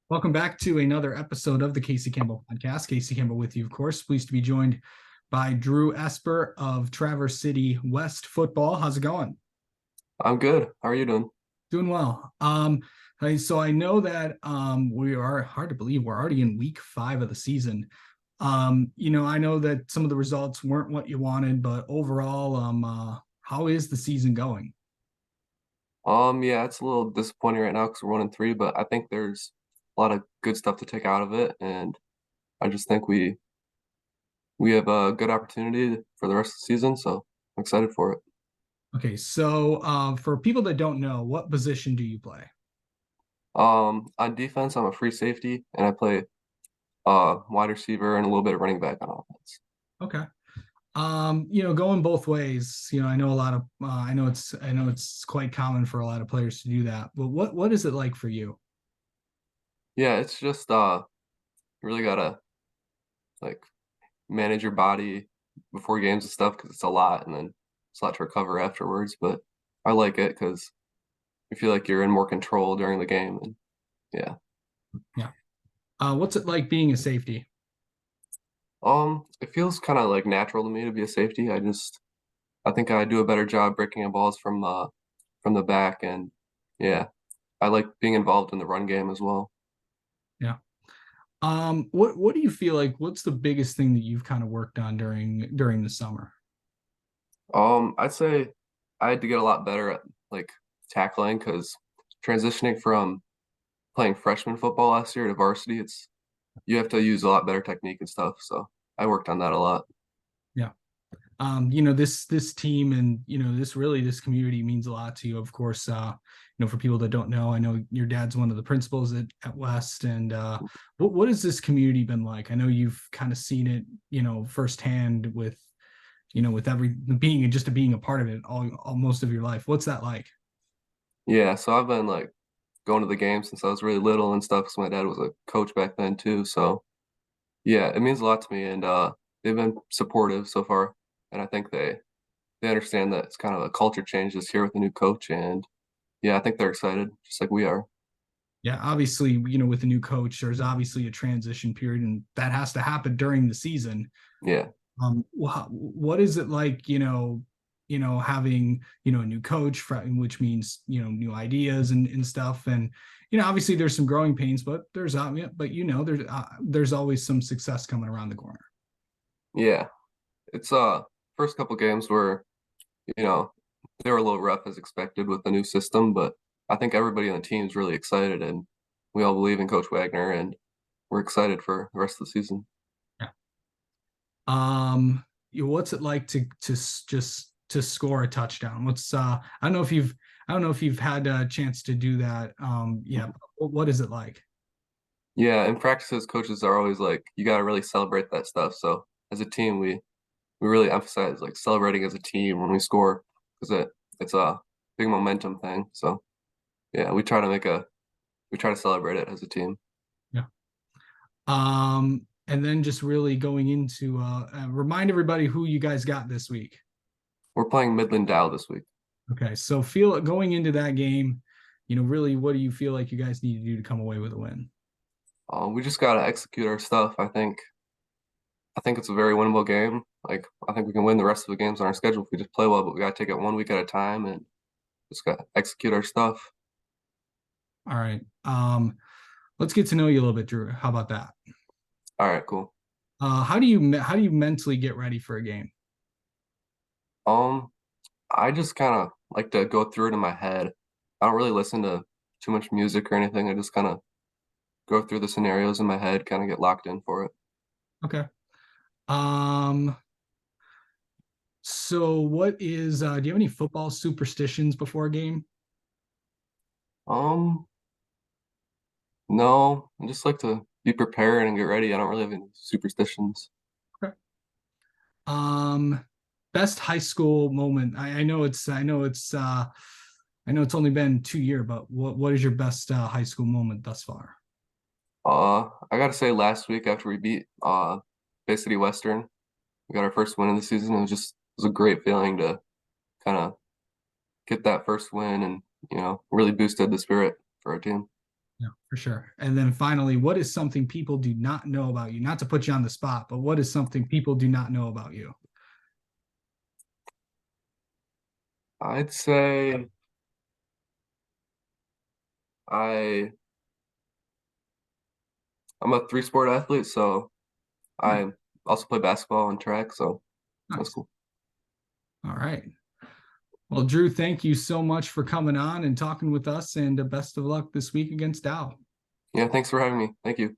Welcome back to another episode of the Casey Campbell podcast. Casey Campbell with you, of course. Pleased to be joined by Drew Esper of Traverse City West Football. How's it going? I'm good. How are you doing? Doing well. So I know that we are hard to believe we're already in week 5 of the season. I know that some of the results weren't what you wanted, but overall, how is the season going? Yeah, it's a little disappointing right now because we're 1-3, but I think there's a lot of good stuff to take out of it, and I just think we have a good opportunity for the rest of the season, so I'm excited for it. Okay, so for people that don't know, what position do you play? On defense, I'm a free safety, and I play wide receiver and a little bit of running back on offense. Okay. Going both ways. I know a lot of I know it's quite common for a lot of players to do that. But what is it like for you? Yeah, it's just you really gotta like manage your body before games and stuff because it's a lot, and then it's a lot to recover afterwards. But I like it because you feel like you're in more control during the game, and yeah. Yeah. What's it like being a safety? It feels kind of like natural to me to be a safety. I think I do a better job breaking in balls from the back, and yeah, I like being involved in the run game as well. Yeah. What do you feel like? What's the biggest thing that you've kind of worked on during the summer? I'd say I had to get a lot better at like tackling because transitioning from playing freshman football last year to varsity, it's you have to use a lot better technique and stuff. So I worked on that a lot. Yeah. This team and this community means a lot to you, of course. For people that don't know, I know your dad's one of the principals at West. And what has this community been like? I know you've kind of seen it, firsthand with every being a part of it all most of your life. What's that like? Yeah, so I've been like going to the game since I was really little and stuff. Because my dad was a coach back then too. So yeah, it means a lot to me, and they've been supportive so far, and I think they understand that it's kind of a culture change this year with the new coach, and yeah, I think they're excited, just like we are. Yeah, obviously, with a new coach, there's obviously a transition period, and that has to happen during the season. Yeah, What is it like, having, a new coach, which means, new ideas and stuff. And, obviously there's some growing pains, but yeah, but there's always some success coming around the corner. yeah. It's first couple games were you know they were a little rough as expected with the new system, but I think everybody on the team is really excited, and we all believe in Coach Wagner, and we're excited for the rest of the season. Yeah. What's it like just to score a touchdown? I don't know if you've had a chance to do that. Yeah. What is it like? Yeah, in practices, coaches are always like, you got to really celebrate that stuff. So as a team, we really emphasize like celebrating as a team when we score because it's a big momentum thing. So yeah, we try to celebrate it as a team. Yeah. And then just really going into remind everybody who you guys got this week. We're playing Midland Dow this week. Okay, so feel going into that game, really, what do you feel like you guys need to do to come away with a win? We just got to execute our stuff. I think it's a very winnable game. Like I think we can win the rest of the games on our schedule if we just play well, but we got to take it 1 week at a time and just got to execute our stuff. All right. Let's get to know you a little bit, Drew. How about that? All right, cool. How do you mentally get ready for a game? Um, I just kind of like to go through it in my head. I don't really listen to too much music or anything. I just kind of go through the scenarios in my head, kind of get locked in for it. Okay. Um, so do you have any football superstitions before a game? Um, no, I just like to be prepared and get ready. I don't really have any superstitions. Okay. Um, Best high school moment. I know it's only been 2 years, but what is your best high school moment thus far? I gotta say, last week after we beat Bay City Western, we got our first win of the season. It was a great feeling to kind of get that first win, and really boosted the spirit for our team. Yeah, for sure. And then finally, what is something people do not know about you? Not to put you on the spot, but what is something people do not know about you? I'd say I I'm a three sport athlete, so Hmm, I also play basketball and track, so that's nice. cool. All right. Well, Drew, thank you so much for coming on and talking with us, and best of luck this week against Dow. Yeah, thanks for having me. Thank you.